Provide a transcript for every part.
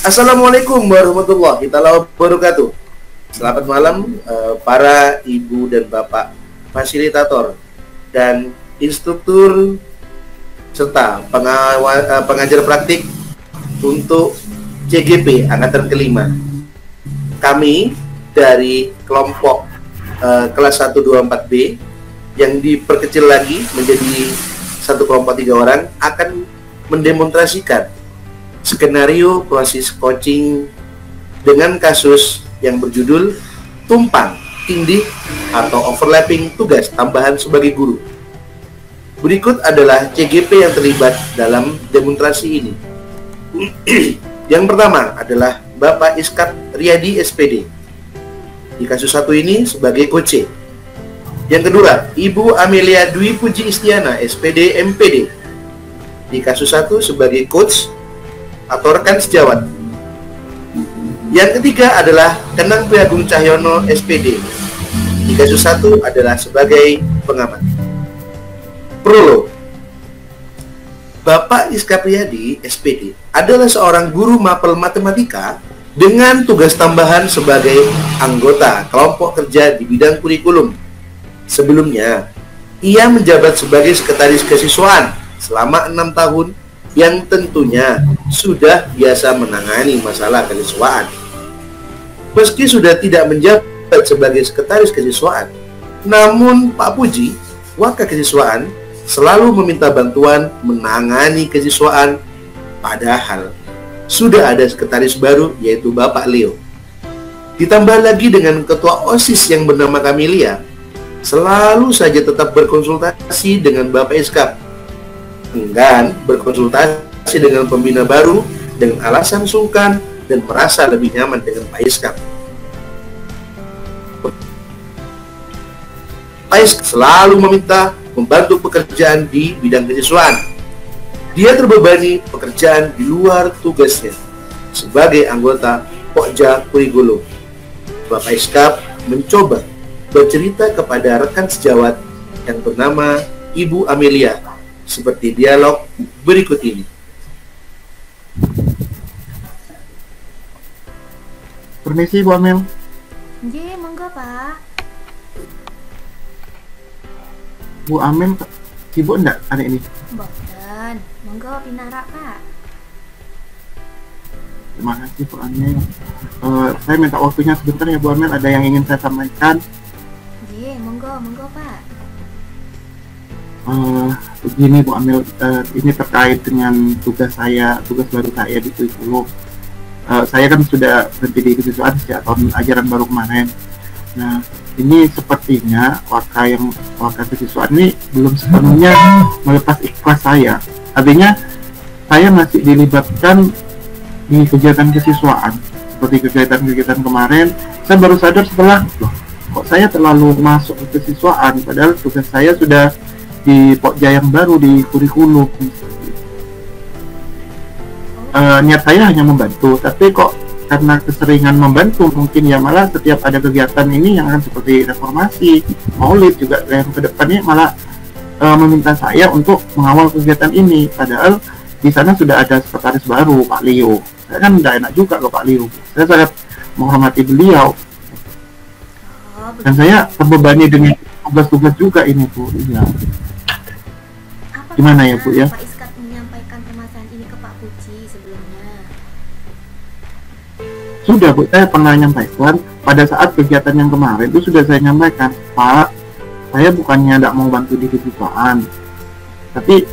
Assalamualaikum warahmatullahi wabarakatuh. Selamat malam para ibu dan bapak fasilitator dan instruktur serta pengajar praktik untuk CGP angkatan kelima. Kami dari kelompok kelas 1, 2, 4B yang diperkecil lagi menjadi satu kelompok 3 orang akan mendemonstrasikan skenario proses coaching dengan kasus yang berjudul tumpang tindih atau overlapping tugas tambahan sebagai guru. Berikut adalah CGP yang terlibat dalam demonstrasi ini. Yang pertama adalah Bapak Iskap Riyadi SPD di kasus 1 ini sebagai coach. Yang kedua, Ibu Amelia Dwi Puji Istiana SPD MPD di kasus 1 sebagai coach atau rekan sejawat. Yang ketiga adalah Kenang Priagung Cahyono SPD di kasus 1 adalah sebagai pengamat. Prolog. Bapak Iskap Riyadi SPD adalah seorang guru mapel matematika dengan tugas tambahan sebagai anggota kelompok kerja di bidang kurikulum. Sebelumnya, ia menjabat sebagai sekretaris kesiswaan selama 6 tahun yang tentunya sudah biasa menangani masalah kesiswaan. Meski sudah tidak menjabat sebagai sekretaris kesiswaan, namun Pak Puji, wakil kesiswaan, selalu meminta bantuan menangani kesiswaan, padahal sudah ada sekretaris baru yaitu Bapak Leo. Ditambah lagi dengan ketua OSIS yang bernama Kamelia, selalu saja tetap berkonsultasi dengan Bapak Iskap, enggan berkonsultasi dengan pembina baru dengan alasan sungkan dan merasa lebih nyaman dengan Pak Iskap. Pak Iskap selalu meminta membantu pekerjaan di bidang kesiswaan. Dia terbebani pekerjaan di luar tugasnya sebagai anggota Pokja Kurikulum. Bapak Iskap mencoba bercerita kepada rekan sejawat yang bernama Ibu Amelia seperti dialog berikut ini. Permisi Bu Amel. Nggih, monggo Pak. Bu Amel sibuk enggak hari ini? Mboten, monggo pinarak Pak. Terima kasih Bu Amel. Saya minta waktunya sebentar ya Bu Amel, ada yang ingin saya sampaikan. Nggih, monggo Pak. Begini Bu Amel, ini terkait dengan tugas baru saya di kurikulum. Saya kan sudah berhenti di kesiswaan sejak tahun ajaran baru kemarin. Nah, ini sepertinya wakil kesiswaan ini belum sepenuhnya melepas ikhlas saya. Artinya, saya masih dilibatkan di kegiatan kesiswaan. Seperti kegiatan-kegiatan kemarin, saya baru sadar setelah, loh, kok saya terlalu masuk ke kesiswaan, padahal tugas saya sudah di Pokja yang baru di kurikulum. Niat saya hanya membantu, tapi kok karena keseringan membantu mungkin ya malah setiap ada kegiatan ini yang akan seperti reformasi, maulid juga yang kedepannya malah meminta saya untuk mengawal kegiatan ini, padahal di sana sudah ada sekretaris baru Pak Leo. Saya kan tidak enak juga ke Pak Leo, saya sangat menghormati beliau dan saya terbebani dengan tugas-tugas juga ini Bu. Iya. Gimana ya Bu ya? Pak Iskap menyampaikan permasalahan ini ke Pak Puji sebelumnya. Sudah Bu, saya pernah nyampaikan pada saat kegiatan yang kemarin itu sudah saya nyampaikan, Pak, saya bukannya tidak mau bantu di kesiswaan, tapi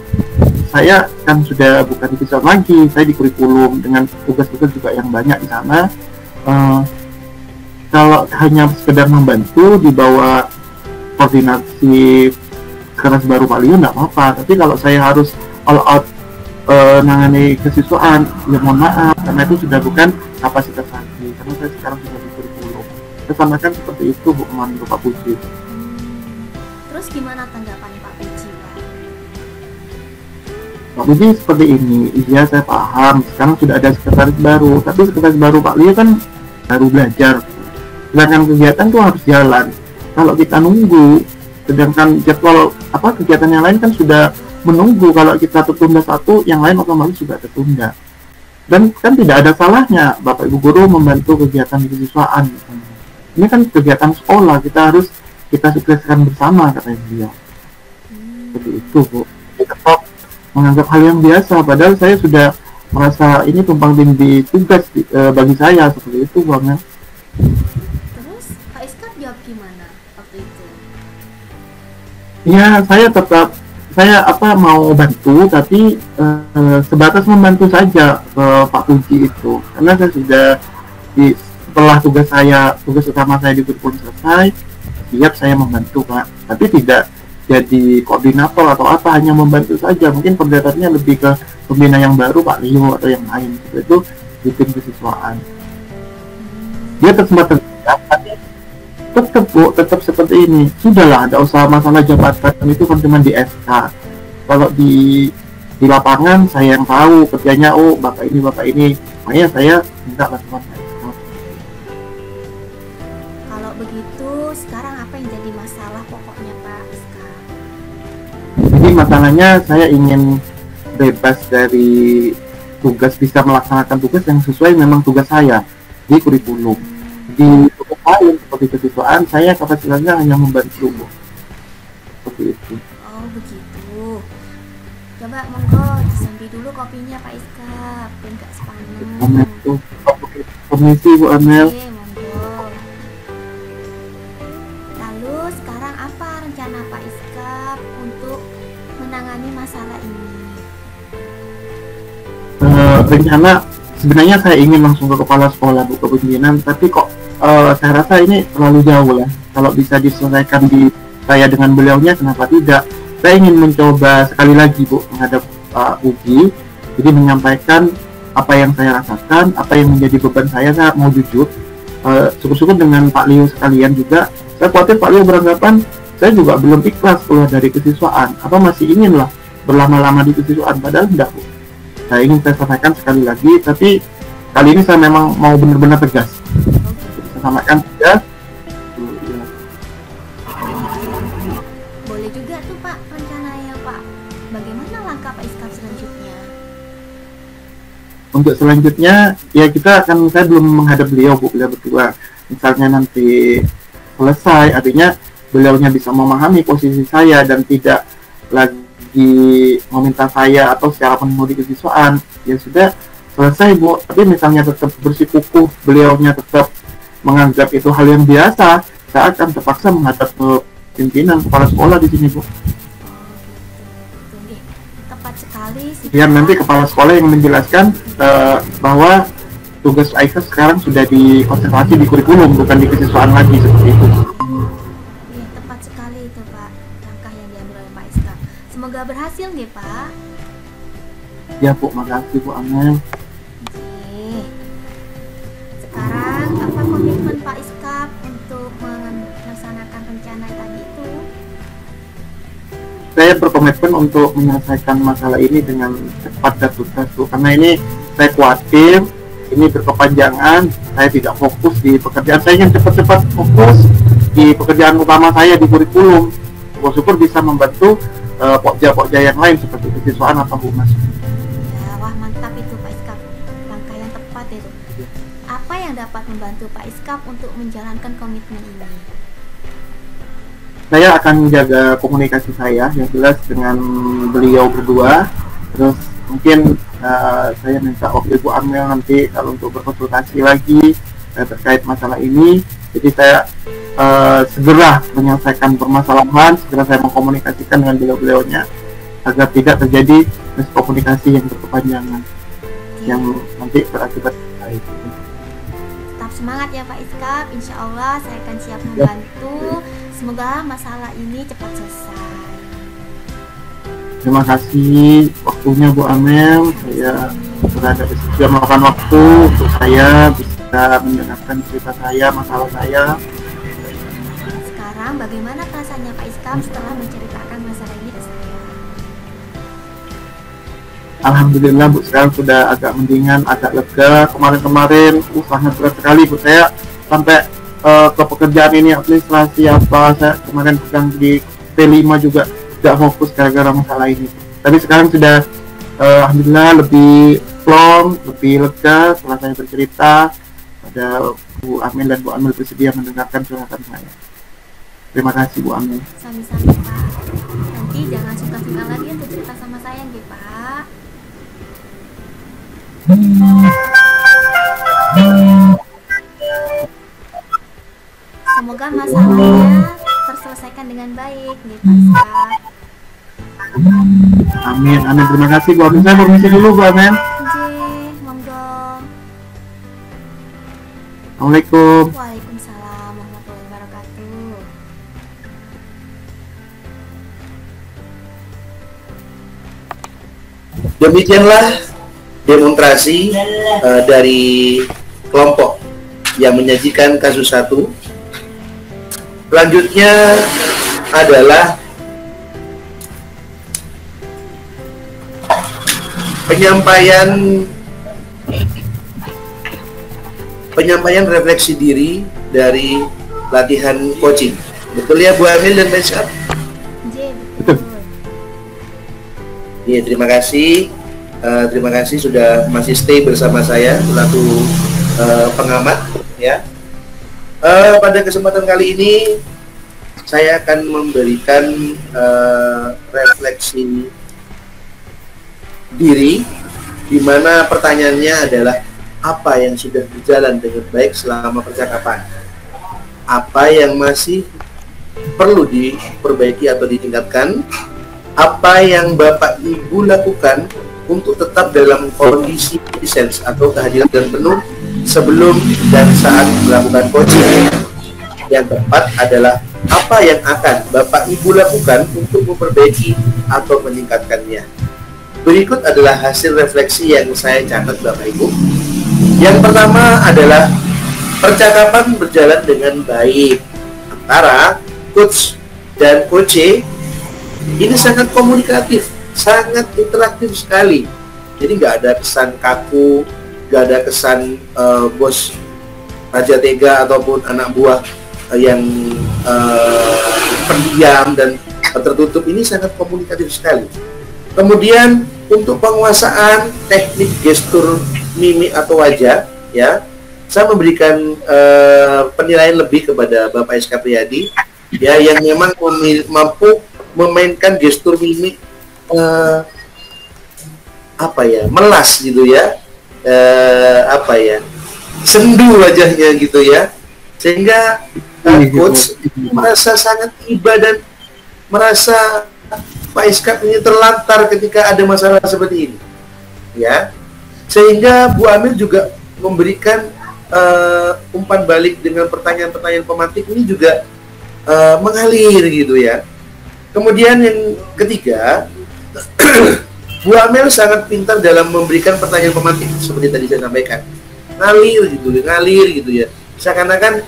saya kan sudah bukan di kesiswaan lagi, saya di kurikulum dengan tugas-tugas juga yang banyak di sana. Kalau hanya sekedar membantu di bawah koordinasi keras baru Pak Leo, nggak apa-apa, tapi kalau saya harus all out nangani kesiswaan, ya mohon maaf, karena itu sudah bukan kapasitas lagi, karena saya sekarang sudah di kurikulum. Saya sampaikan seperti itu Bu menurut Pak Puji. Terus gimana tanggapan Pak Puji, Pak? Pak Puji seperti ini, iya saya paham, sekarang sudah ada sekretaris baru, tapi sekretaris baru Pak Leo kan baru belajar, sedangkan kegiatan tuh harus jalan. Kalau kita nunggu, sedangkan jadwal kegiatan yang lain kan sudah menunggu, kalau kita tertunda satu, yang lain otomatis juga tertunda. Dan kan tidak ada salahnya Bapak Ibu guru membantu kegiatan kesiswaan. Ini kan kegiatan sekolah, kita sukseskan bersama, katanya beliau. Seperti itu, Bu. Tetap menganggap hal yang biasa, padahal saya sudah merasa ini tumpang tindih tugas bagi saya, seperti itu, Bang. Terus Pak Iskap jawab gimana waktu itu? Ya, saya mau bantu, tapi sebatas membantu saja ke Pak Puji itu, karena saya sudah setelah tugas utama saya di kurikulum selesai, siap saya membantu, Pak, tapi tidak jadi koordinator atau apa, hanya membantu saja. Mungkin koordinatornya lebih ke pembina yang baru, Pak Leo atau yang lain, itu di tim kesiswaan. Dia sempat terlibat, tapi tetap seperti ini. Sudahlah, ada usaha masalah jabatan itu kan cuma di SK. Kalau di lapangan saya yang tahu kerjanya, bapak ini, makanya saya minta bantuan SK. Kalau begitu, sekarang apa yang jadi masalah pokoknya Pak Iskap? Jadi masalahnya saya ingin bebas dari tugas, bisa melaksanakan tugas yang sesuai memang tugas saya di kurikulum. Di tugas lain seperti kesiswaan, saya kapasitasnya hanya membantu, Bu. Seperti itu. Oh begitu. Coba monggo disambi dulu kopinya Pak Iskap, biar nggak sepanas. Permisi Bu Amel. Oke, monggo. Lalu sekarang apa rencana Pak Iskap untuk menangani masalah ini? Rencana sebenarnya saya ingin langsung ke kepala sekolah, Bu, ke pimpinan, tapi kok saya rasa ini terlalu jauh lah. Kalau bisa diselesaikan di saya dengan beliaunya, kenapa tidak? Saya ingin mencoba sekali lagi, Bu, menghadap Pak Puji, jadi menyampaikan apa yang saya rasakan, apa yang menjadi beban saya mau jujur. Syukur-syukur dengan Pak Leo sekalian juga. Saya khawatir Pak Leo beranggapan saya juga belum ikhlas keluar dari kesiswaan, apa masih ingin lah berlama-lama di kesiswaan, padahal tidak, Bu. Saya ingin saya sampaikan sekali lagi, tapi kali ini saya memang mau benar-benar tegas. Saya sampaikan tegas. Boleh juga tuh Pak rencananya Pak. Bagaimana langkah Pak Iskap selanjutnya? Untuk selanjutnya, ya saya belum menghadap beliau, Bu, beliau berdua. Misalnya nanti selesai, artinya beliaunya bisa memahami posisi saya dan tidak lagi meminta saya atau secara penuh di kesiswaan, ya sudah selesai, Bu. Tapi misalnya tetap bersikukuh, beliaunya tetap menganggap itu hal yang biasa, saya akan terpaksa menghadap ke pimpinan kepala sekolah di sini, Bu. Tepat sekali sih. Biar nanti kepala sekolah yang menjelaskan bahwa tugas Aisyah sekarang sudah dikonsentrasi di kurikulum, bukan di kesiswaan lagi, seperti itu. Iya, tepat sekali itu Pak, langkah yang diambil oleh Pak Iskap. Semoga berhasil nih Pak. Ya, Bu, makasih, Bu Amel. Oke. Sekarang apa komitmen Pak Iskap untuk melaksanakan rencana tadi itu? Saya berkomitmen untuk menyelesaikan masalah ini dengan cepat dan tuntas, Bu, karena ini saya khawatir ini berkepanjangan, saya tidak fokus di pekerjaan. Saya ingin cepat-cepat fokus di pekerjaan utama saya di kurikulum. Syukur bisa membantu pokja-pokja yang lain seperti kesiswaan atau humas. Ya, wah mantap itu Pak Iskap, langkah yang tepat itu. Apa yang dapat membantu Pak Iskap untuk menjalankan komitmen ini? Saya akan jaga komunikasi saya yang jelas dengan beliau berdua. Terus mungkin saya minta Bu Amel nanti kalau untuk berkonsultasi lagi terkait masalah ini. Jadi saya segera menyelesaikan permasalahan, segera saya mengkomunikasikan dengan beliau-beliaunya agar tidak terjadi miskomunikasi yang berkepanjangan yang nanti berakibat baik. Tetap semangat ya Pak Iskap, insya Allah saya akan siap membantu. Semoga masalah ini cepat selesai. Terima kasih waktunya Bu Amel. Saya sudah melakukan waktu untuk saya bisa mendengarkan cerita saya, masalah saya. Sekarang bagaimana rasanya Pak Iskap setelah menceritakan masalah ini ke saya? Alhamdulillah, Bu, sekarang sudah agak mendingan, agak lega. Kemarin-kemarin sangat berat sekali, Bu, saya sampai ke pekerjaan ini administrasi apa, saya kemarin pegang di P5 juga tidak fokus gara-gara masalah ini. Tapi sekarang sudah alhamdulillah lebih plong, lebih lega setelah saya bercerita pada Bu Amel, dan Bu Amel bersedia mendengarkan curhatan saya. Terima kasih Bu Amel. Sami-sami Pak. Nanti jangan sungkan-sungkan lagi untuk cerita sama saya nggih Pak. Semoga masalahnya terselesaikan dengan baik nggih Pak Iskap. Amin, amin. Terima kasih Bu Amel. Saya permisi dulu Bu Amel. Nggih, monggo. Assalamualaikum. Waalaikumsalam warahmatullahi wabarakatuh. Demikianlah demonstrasi dari kelompok yang menyajikan kasus 1. Selanjutnya adalah penyampaian refleksi diri dari latihan coaching. Betul ya Bu Amil dan Pak Iskap? Nggih, betul. Iya, terima kasih. Terima kasih sudah masih stay bersama saya selaku pengamat ya. Pada kesempatan kali ini saya akan memberikan refleksi diri, di mana pertanyaannya adalah apa yang sudah berjalan dengan baik selama percakapan, apa yang masih perlu diperbaiki atau ditingkatkan, apa yang Bapak Ibu lakukan untuk tetap dalam kondisi presence atau kehadiran penuh sebelum dan saat melakukan coaching. Yang keempat adalah apa yang akan Bapak Ibu lakukan untuk memperbaiki atau meningkatkannya. Berikut adalah hasil refleksi yang saya catat Bapak Ibu. Yang pertama adalah percakapan berjalan dengan baik antara coach dan coach. Ini sangat komunikatif, sangat interaktif sekali. Jadi nggak ada kesan kaku, nggak ada kesan bos raja tega ataupun anak buah yang pendiam dan tertutup. Ini sangat komunikatif sekali. Kemudian untuk penguasaan teknik gestur mimik atau wajah, ya, saya memberikan penilaian lebih kepada Bapak Iskap Riyadi, ya, yang memang mampu memainkan gestur mimik melas gitu ya, sendu wajahnya gitu ya, sehingga coach merasa sangat iba dan merasa Pak Iskap ini terlantar ketika ada masalah seperti ini, ya, sehingga Bu Amil juga memberikan umpan balik dengan pertanyaan-pertanyaan pemantik ini juga mengalir gitu ya. Kemudian yang ketiga, Bu Amil sangat pintar dalam memberikan pertanyaan pemantik seperti tadi saya sampaikan, ngalir gitu ya, seakan-akan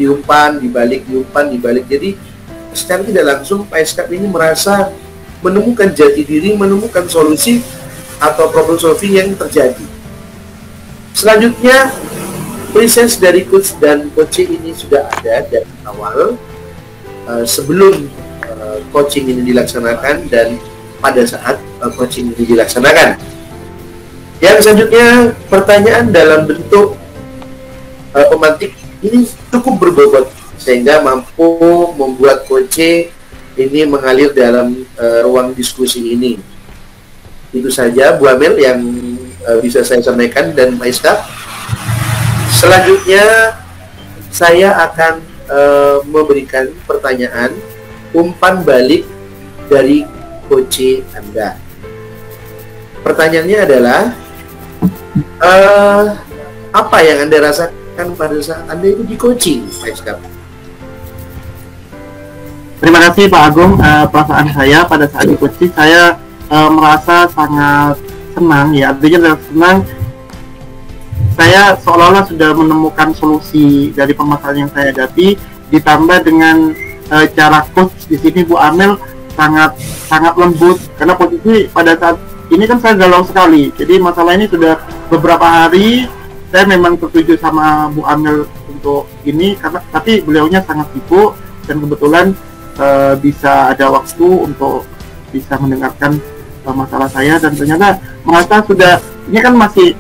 diumpan dibalik. Jadi secara tidak langsung Pak Iskap ini merasa menemukan jati diri, menemukan solusi atau problem solving yang terjadi. Selanjutnya, presence dari coach dan coach ini sudah ada dari awal, sebelum coaching ini dilaksanakan dan pada saat coaching ini dilaksanakan. Yang selanjutnya, pertanyaan dalam bentuk pemantik ini cukup berbobot sehingga mampu membuat coach ini mengalir dalam ruang diskusi ini. Itu saja Bu Amil yang bisa saya sampaikan dan Pak Iskap. Selanjutnya saya akan memberikan pertanyaan umpan balik dari coach Anda. Pertanyaannya adalah apa yang Anda rasakan pada saat Anda itu di coaching, Pak Iskap? Terima kasih Pak Agung. Perasaan saya pada saat di coaching, saya merasa sangat senang, ya, artinya senang. Saya seolah-olah sudah menemukan solusi dari permasalahan yang saya hadapi, ditambah dengan cara coach di sini Bu Amel sangat lembut, karena posisi pada saat ini kan saya galau sekali. Jadi masalah ini sudah beberapa hari saya memang tertuju sama Bu Amel untuk ini, tapi beliaunya sangat sibuk dan kebetulan bisa ada waktu untuk bisa mendengarkan masalah saya, dan ternyata merasa ini kan masih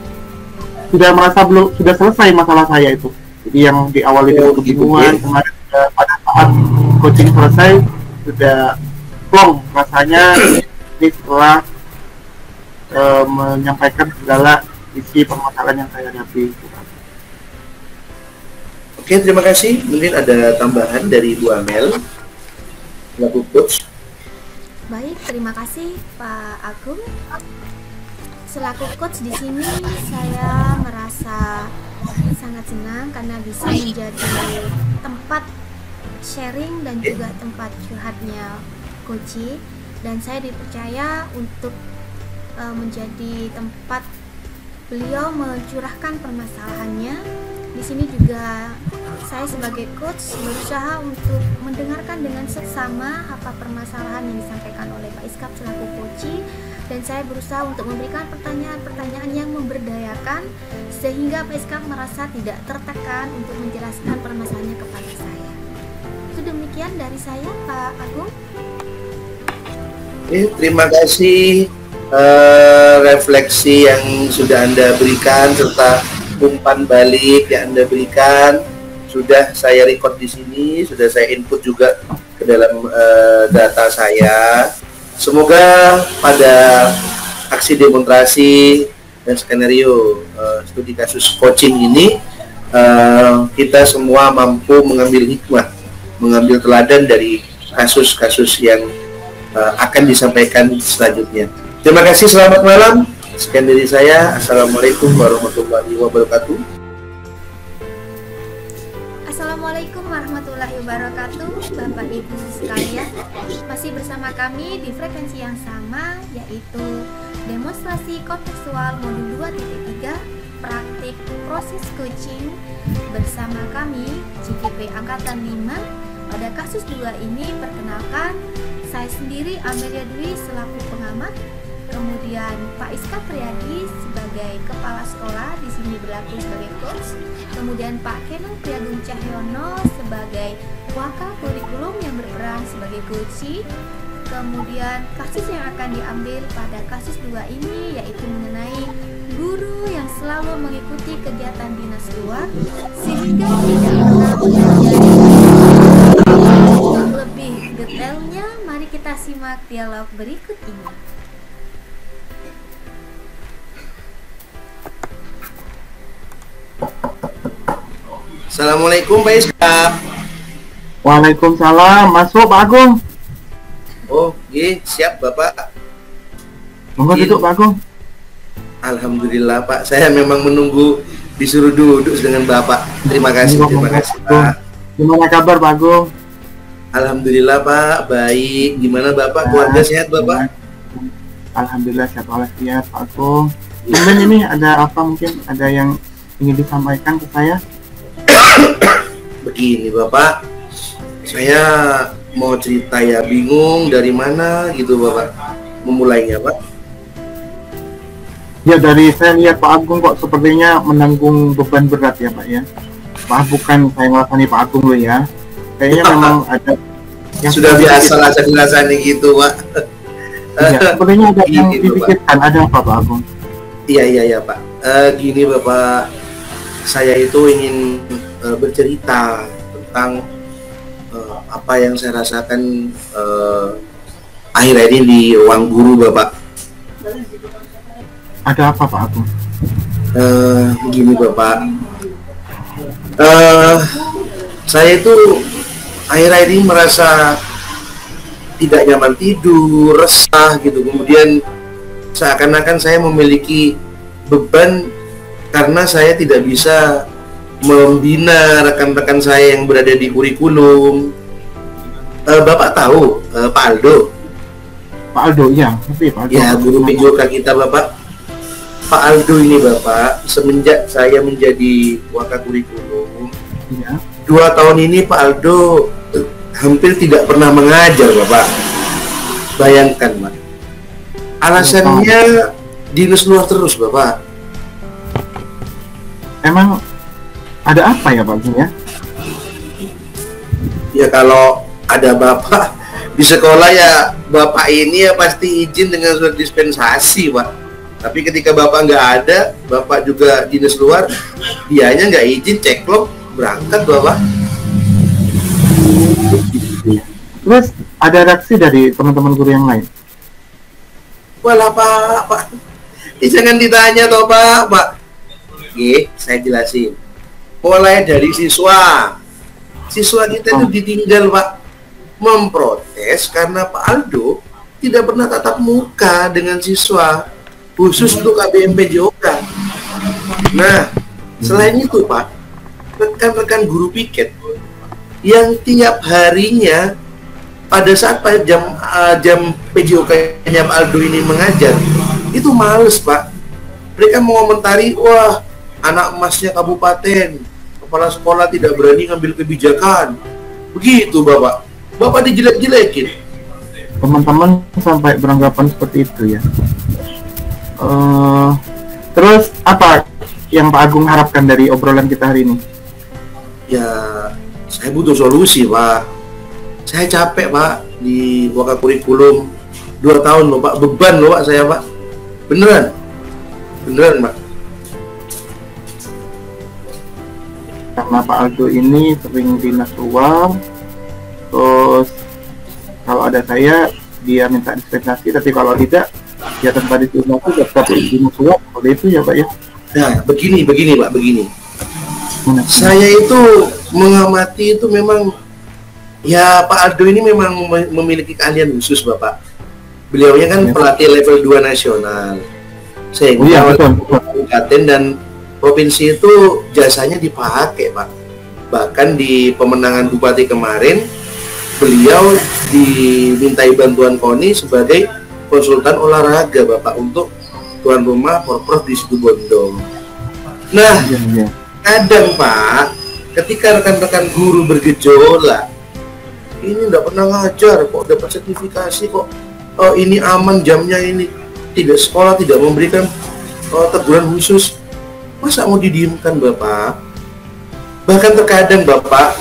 sudah merasa belum sudah selesai masalah saya itu. Jadi yang di awal itu kebingungan, kemarin pada saat coaching selesai sudah plong rasanya. Ini setelah menyampaikan segala isi permasalahan yang saya hadapi. Oke, terima kasih. Mungkin ada tambahan dari Bu Amel, selaku coach. Baik, terima kasih Pak Agung. Selaku coach di sini, saya merasa sangat senang karena bisa menjadi tempat sharing dan juga tempat curhatnya Coach, dan saya dipercaya untuk menjadi tempat beliau mencurahkan permasalahannya. Di sini juga saya sebagai coach berusaha untuk mendengarkan dengan seksama apa permasalahan yang disampaikan oleh Pak Iskap selaku coach, dan saya berusaha untuk memberikan pertanyaan-pertanyaan yang memberdayakan sehingga Pak Iskap merasa tidak tertekan untuk menjelaskan permasalahannya kepada saya. Itu demikian dari saya, Pak Agung. Terima kasih refleksi yang sudah Anda berikan serta umpan balik yang Anda berikan. Sudah saya record di sini, sudah saya input juga ke dalam data saya. Semoga pada aksi demonstrasi dan skenario studi kasus coaching ini kita semua mampu mengambil hikmah, mengambil teladan dari kasus-kasus yang akan disampaikan selanjutnya. Terima kasih, selamat malam. Sekian dari saya. Assalamualaikum warahmatullahi wabarakatuh. Assalamualaikum warahmatullahi wabarakatuh, Bapak Ibu sekalian. Masih bersama kami di frekuensi yang sama, yaitu demonstrasi kontekstual modul 2.3 praktik proses coaching bersama kami JGP Angkatan 5. Pada kasus 2 ini, perkenalkan, saya sendiri Amelia Dwi selaku pengamat, kemudian Pak Iskap Priyadi sebagai kepala sekolah di sini berlaku sebagai coach, kemudian Pak Kenung Priagung Cahyono sebagai wakil kurikulum yang berperan sebagai coach. Kemudian kasus yang akan diambil pada kasus 2 ini yaitu mengenai guru yang selalu mengikuti kegiatan dinas luar sehingga tidak pernah belajar. Untuk lebih detailnya, mari kita simak dialog berikut ini. Assalamualaikum Pak Iskap. Waalaikumsalam. Masuk Pak Agung. Oh, iya, siap Bapak. Monggo duduk Pak Agung. Alhamdulillah Pak, saya memang menunggu disuruh duduk dengan Bapak. Terima kasih Pak. Gimana kabar Pak Agung? Alhamdulillah Pak, baik. Gimana Bapak, keluarga sehat Bapak? Alhamdulillah sehat walafiat Pak Agung. Kemudian ini ada apa, mungkin ada yang ingin disampaikan ke saya? Begini Bapak, saya mau cerita ya, bingung dari mana gitu Bapak memulainya Pak. Ya, dari saya lihat Pak Agung kok sepertinya menanggung beban berat ya Pak ya. Maaf, bukan saya ngelasani Pak Agung loh ya. Kayaknya memang ada yang sudah biasa lah saya gitu Pak. Ya, sepertinya ada yang dipikirkan. Ada apa Pak Agung? Iya Pak. Gini Bapak, saya itu ingin bercerita tentang apa yang saya rasakan akhir-akhir ini di ruang guru Bapak. Ada apa Pak Agung? Begini Bapak, saya itu akhir-akhir ini merasa tidak nyaman tidur, resah gitu. Kemudian seakan-akan saya memiliki beban karena saya tidak bisa membina rekan-rekan saya yang berada di kurikulum. Bapak tahu Pak Aldo? Pak Aldo, ya, tapi Pak Aldo. Ya, guru PJOK kita Bapak. Pak Aldo ini Bapak, semenjak saya menjadi wakil kurikulum, ya, 2 tahun ini Pak Aldo hampir tidak pernah mengajar Bapak. Bayangkan Pak. Alasannya dinas luar terus Bapak. Emang ada apa ya Pak Agung ya? Ya kalau ada Bapak, di sekolah ya bapak ini ya pasti izin dengan surat dispensasi, Pak. Tapi ketika bapak nggak ada, bapak juga dinas luar, dianya nggak izin, ceklok berangkat bapak. Terus ada reaksi dari teman-teman guru yang lain? Walah Pak. Jangan ditanya toh Pak. Oke, saya jelasin. Mulai dari siswa kita itu ditinggal Pak, memprotes karena Pak Aldo tidak pernah tatap muka dengan siswa, khusus untuk KBM PJOK. Nah, selain itu Pak, rekan-rekan guru piket yang tiap harinya pada saat jam PJOK-nya Pak Aldo ini mengajar, itu males Pak. Mereka mengomentari, wah anak emasnya kabupaten, kepala sekolah tidak berani ngambil kebijakan. Begitu Bapak dijelek-jelekin. Teman-teman sampai beranggapan seperti itu ya. Terus apa yang Pak Agung harapkan dari obrolan kita hari ini? Ya, saya butuh solusi Pak. Saya capek Pak di Waka Kurikulum 2 tahun loh Pak, beban loh Pak saya Pak. Beneran Pak. Karena Pak Aldo ini sering dinas luar, terus kalau ada saya dia minta dispensasi, tapi kalau tidak dia tanpa dispensasi tetap dinas luar. Seperti itu ya Pak ya. Nah begini Pak, begini. Saya itu mengamati itu memang ya Pak Aldo ini memang memiliki keahlian khusus Bapak. Beliaunya kan pelatih level 2 nasional. Sehingga kabupaten dan provinsi itu jasanya dipakai Pak. Bahkan di pemenangan bupati kemarin beliau dimintai bantuan KONI sebagai konsultan olahraga Bapak untuk tuan rumah Porprov di Situbondo. Nah, kadang Pak, ketika rekan-rekan guru bergejolak, ini enggak pernah ngajar kok dapat sertifikasi kok, ini aman jamnya, ini tidak, sekolah tidak memberikan teguran khusus. Masa mau didiamkan Bapak? Bahkan terkadang Bapak,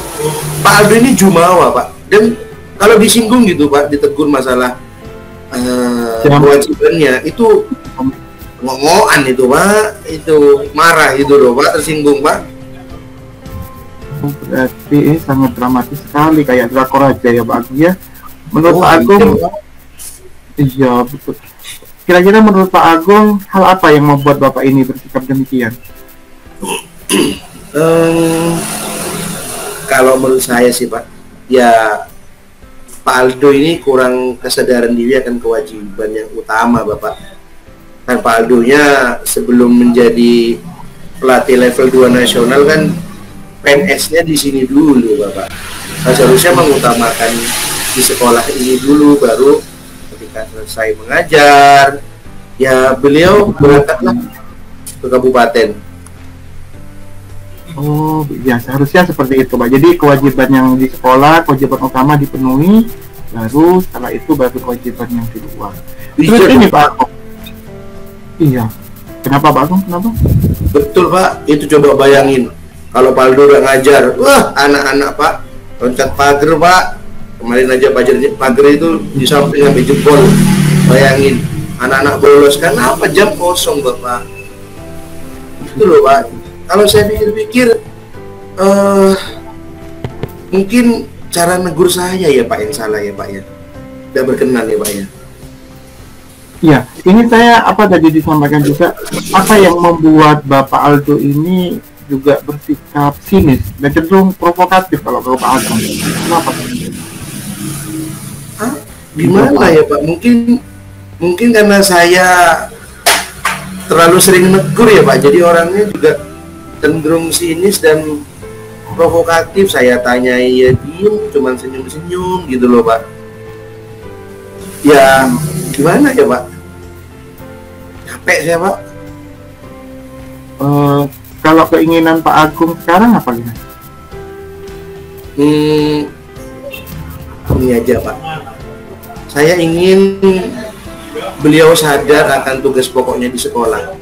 Pak Aldo ini jumawa Pak, dan kalau disinggung gitu Pak, ditegur masalah kewajibannya, itu ngomongan itu Pak, itu marah itu loh Pak, tersinggung Pak. Berarti ini sangat dramatis sekali, kayak drakor aja ya Pak Agung ya. Menurut Pak Agung, iya betul. Kira-kira menurut Pak Agung, hal apa yang membuat Bapak ini bersikap demikian? Kalau menurut saya sih Pak, ya Pak Aldo ini kurang kesadaran diri akan kewajiban yang utama Bapak. Kan Pak Aldonya sebelum menjadi pelatih level 2 nasional kan PNS-nya di sini dulu Bapak. Nah, seharusnya mengutamakan di sekolah ini dulu, baru ketika selesai mengajar ya beliau berangkatlah ke kabupaten. Oh ya, seharusnya seperti itu Pak. Jadi kewajiban yang di sekolah, kewajiban utama dipenuhi, baru setelah itu baru kewajiban yang di luar. Terus ini Pak Agung. Iya. Kenapa Pak Agung? Kenapa? Betul Pak, itu coba bayangin kalau Pak Aldo udah ngajar, wah anak-anak Pak loncat pagar Pak. Kemarin aja pagar itu di samping sampai jebol. Bayangin anak-anak bolos, kan apa jam kosong Bapak. Itu loh Pak. Kalau saya pikir-pikir mungkin cara negur saya ya Pak yang salah ya Pak ya. Tidak berkenan ya Pak ya. Iya, ini saya apa tadi disampaikan juga, apa yang membuat Bapak Aldo ini juga bersikap sinis dan cenderung provokatif kalau Pak Agung. Kenapa? Gimana ya Pak? Mungkin karena saya terlalu sering negur ya Pak. Jadi orangnya juga cenderung sinis dan provokatif. Saya tanyai ya diem, cuman senyum-senyum gitu loh Pak. Ya gimana ya Pak? Capek saya Pak. Kalau keinginan Pak Agung sekarang apa gimana? Ini aja Pak. Saya ingin beliau sadar akan tugas pokoknya di sekolah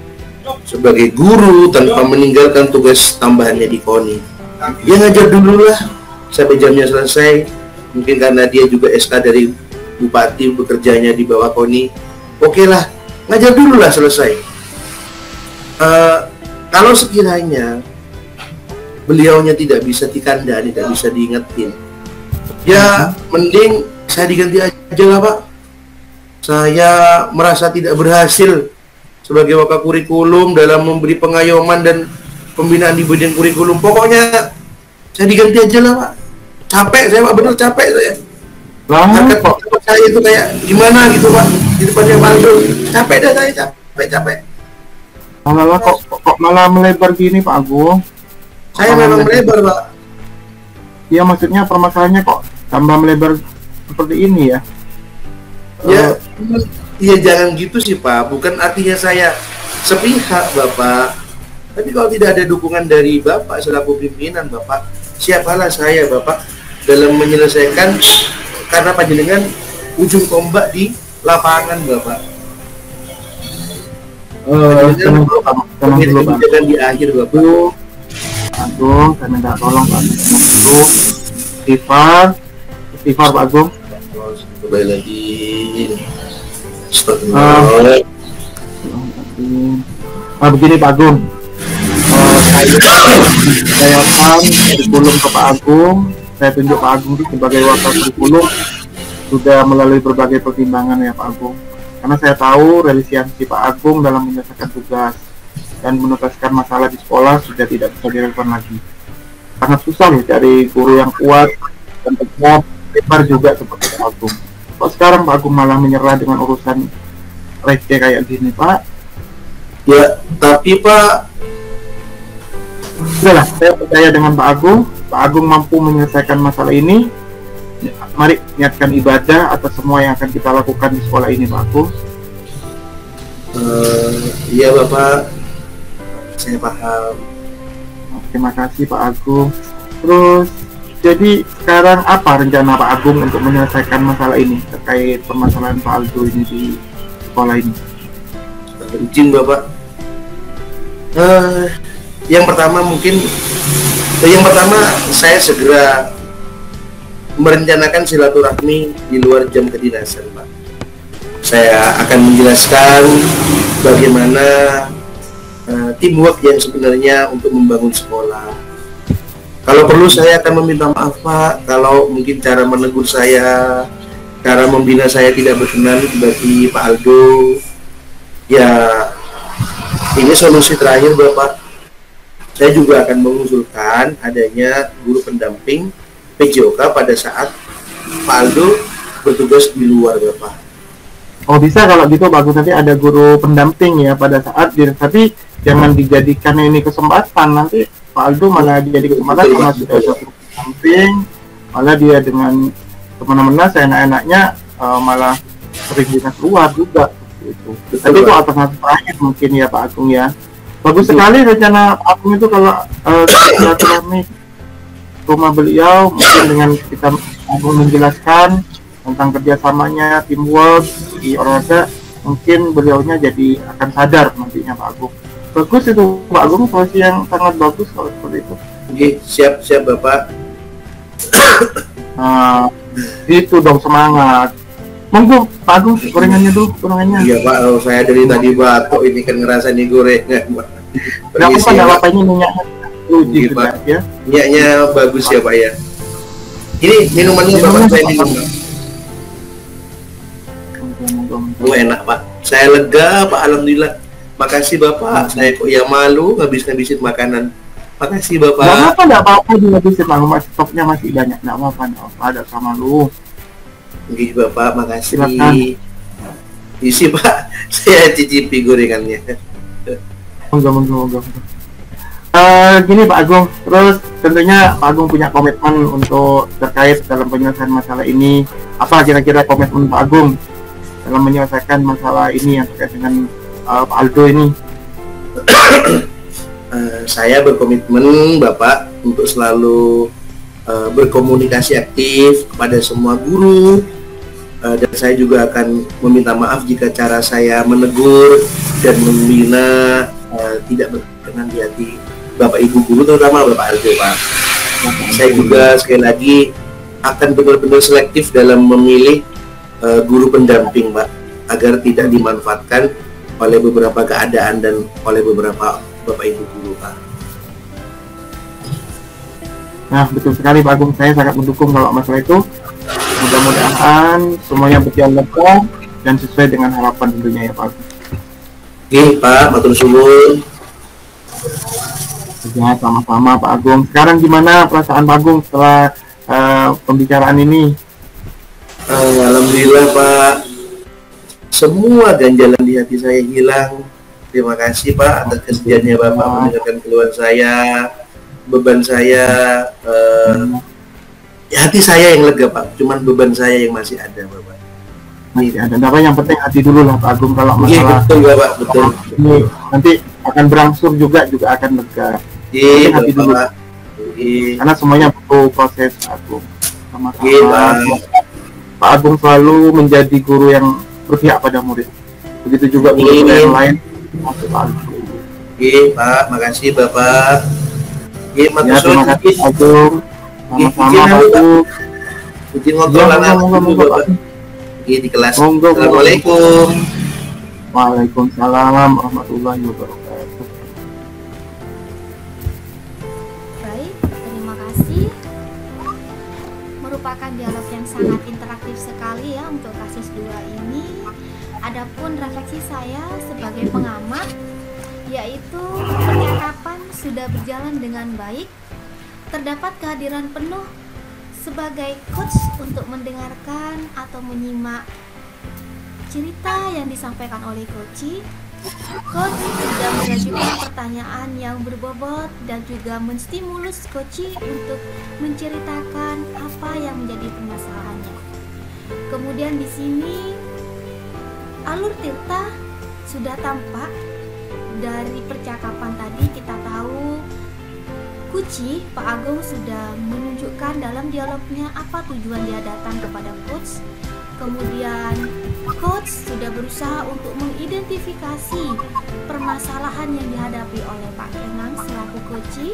sebagai guru tanpa meninggalkan tugas tambahannya di KONI. Dia ngajar dulu lah sampai jamnya selesai. Mungkin karena dia juga SK dari bupati bekerjanya di bawah KONI, oke lah, ngajar dulu lah selesai. Kalau sekiranya beliaunya tidak bisa dikandani, tidak bisa diingetin, ya mending saya diganti aja lah Pak. Saya merasa tidak berhasil sebagai wakil kurikulum dalam memberi pengayoman dan pembinaan di bidang kurikulum. Pokoknya saya diganti aja lah Pak. Capek saya Pak, bener capek saya. Harkat saya itu kayak gimana gitu Pak, di depannya Waldo. Capek dah saya, capek. Malah kok malah melebar gini Pak Agung? Saya memang melebar Pak. Iya, maksudnya permasalahannya kok tambah melebar seperti ini ya? Ya jangan gitu sih Pak. Bukan artinya saya sepihak Bapak. Tapi kalau tidak ada dukungan dari Bapak selaku pimpinan Bapak, siapalah saya Bapak dalam menyelesaikan, karena panjenengan ujung tombak di lapangan Bapak. Tenang dulu Pak. Di akhir Bapak. Agung, saya minta tolong Pak. Tenang dulu. Istighfar Pak Agung. Kembali lagi. Begini Pak Agung, saya kurikulum ke Pak Agung, saya tunjuk Pak Agung sebagai wakil kurikulum sudah melalui berbagai pertimbangan ya Pak Agung, karena saya tahu religiasi Pak Agung dalam menyelesaikan tugas dan menuntaskan masalah di sekolah sudah tidak bisa direlevan lagi. Sangat susah loh cari guru yang kuat dan tepat, lebar juga seperti Pak Agung. Kok sekarang Pak Agung malah menyerah dengan urusan receh kayak gini Pak? Ya, tapi Pak, sudahlah, saya percaya dengan Pak Agung. Pak Agung mampu menyelesaikan masalah ini. Mari niatkan ibadah atas semua yang akan kita lakukan di sekolah ini Pak Agung. Iya Bapak, saya paham. Terima kasih Pak Agung. Terus, jadi sekarang apa rencana Pak Agung untuk menyelesaikan masalah ini terkait permasalahan Pak Aldo ini di sekolah ini? Izin Bapak. Yang pertama saya segera merencanakan silaturahmi di luar jam kedinasan Pak. Saya akan menjelaskan bagaimana teamwork yang sebenarnya untuk membangun sekolah. Kalau perlu saya akan meminta maaf Pak, kalau mungkin cara menegur saya, cara membina saya tidak berkenan bagi Pak Aldo. Ya, ini solusi terakhir Bapak. Saya juga akan mengusulkan adanya guru pendamping PJOK pada saat Pak Aldo bertugas di luar Bapak. Oh bisa kalau gitu bagus, nanti ada guru pendamping ya pada saat tapi jangan dijadikan ini kesempatan, nanti Pak Aldo malah jadi kesempatan karena sudah ada guru pendamping, malah dia dengan kemana-mana seenak-enaknya malah sering dinas luar juga gitu. Tapi itu alternatif terakhir mungkin ya Pak Agung ya. Bagus sekali rencana Pak Agung itu kalau silaturahmi rumah beliau, mungkin dengan kita Agung menjelaskan tentang kerjasamanya, teamwork di olahraga, mungkin beliaunya jadi akan sadar nantinya Pak Agung. Bagus itu Pak Agung, solusi yang sangat bagus kalau seperti itu. Oke, siap Bapak. Itu dong, semangat. Monggo Pak Agung, gorengannya dulu, gorengannya. Iya Pak, saya dari tadi batuk ini kan ngerasa nih gorengan Pak. Nggak apa-apa, ini minyaknya uji Pak. Ya. Minyaknya bagus ya Pak ya. Ini minumannya Bapak saya minum. Oh, enak Pak, saya lega Pak, alhamdulillah. Makasih Bapak, saya kok ya malu ngabis-ngabisin makanan. Makasih Bapak. Nggak apa-apa dihabisin, stoknya masih banyak, nggak apa-apa, ada sama lu. Oke Bapak, makasih. Silakan. Isi Pak, saya cicipi gorengannya. Monggo. Gini Pak Agung, terus tentunya Pak Agung punya komitmen untuk terkait dalam penyelesaian masalah ini. Apa kira-kira komitmen Pak Agung dalam menyelesaikan masalah ini yang terkait dengan Pak Aldo ini? Saya berkomitmen Bapak untuk selalu berkomunikasi aktif kepada semua guru, dan saya juga akan meminta maaf jika cara saya menegur dan membina tidak berkenan di hati Bapak Ibu guru, terutama Bapak Aldo Pak. Saya juga sekali lagi akan benar-benar selektif dalam memilih guru pendamping, Pak, agar tidak dimanfaatkan oleh beberapa keadaan dan oleh beberapa Bapak Ibu guru, Pak. Nah, betul sekali Pak Agung, saya sangat mendukung kalau masalah itu. Mudah-mudahan semuanya berjalan lancar dan sesuai dengan harapan tentunya ya Pak Agung. Oke, Pak, matur suwun. Ya, sama-sama Pak Agung. Sekarang gimana perasaan Pak Agung setelah pembicaraan ini? Alhamdulillah Pak, semua ganjalan di hati saya hilang. Terima kasih Pak atas kesediaannya Bapak mendengarkan keluhan saya, beban saya. Hati saya yang lega Pak, cuman beban saya yang masih ada Bapak. Masih ada. Tapi yang penting hati dulu lah Pak Agung, kalau masalah betul Bapak, betul. Ini nanti akan berangsur juga akan lega. Iya hati dulu. Karena semuanya butuh proses Pak Agung. Sama-sama. Pak Agung selalu menjadi guru yang berpihak pada murid. Begitu juga guru yang lain. Oke Pak, makasih Bapak. Ya, terima kasih Pak Agung. Sama-sama Pak Agung. Izin ngobrol anak Bapak. Di kelas. Assalamualaikum. Waalaikumsalam warahmatullahi wabarakatuh. Baik, terima kasih. Merupakan dialog yang sangat interaktif sekali ya untuk kasus 2 ini. Adapun refleksi saya sebagai pengamat, yaitu percakapan sudah berjalan dengan baik, terdapat kehadiran penuh sebagai coach untuk mendengarkan atau menyimak cerita yang disampaikan oleh coach. Coach sudah mengajukan pertanyaan yang berbobot dan juga menstimulus coach untuk menceritakan apa yang menjadi permasalahannya. Kemudian di sini alur Tirta sudah tampak dari percakapan tadi. Kita tahu Kuci, Pak Agung sudah menunjukkan dalam dialognya apa tujuan dia datang kepada coach. Kemudian coach sudah berusaha untuk mengidentifikasi permasalahan yang dihadapi oleh Pak Kenang selaku coach.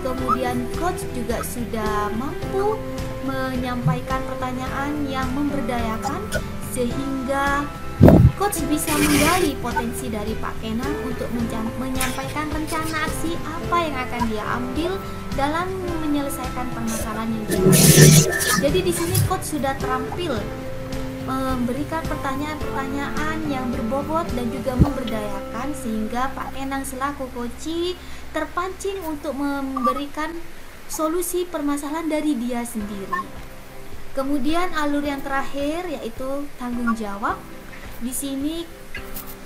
Kemudian coach juga sudah mampu menyampaikan pertanyaan yang memberdayakan sehingga coach bisa menggali potensi dari Pak Kenang untuk menyampaikan rencana aksi apa yang akan dia ambil dalam menyelesaikan permasalahan yang dihadapi. Jadi di sini coach sudah terampil memberikan pertanyaan-pertanyaan yang berbobot dan juga memberdayakan sehingga Pak Kenang selaku coach terpancing untuk memberikan solusi permasalahan dari dia sendiri. Kemudian alur yang terakhir yaitu tanggung jawab. Di sini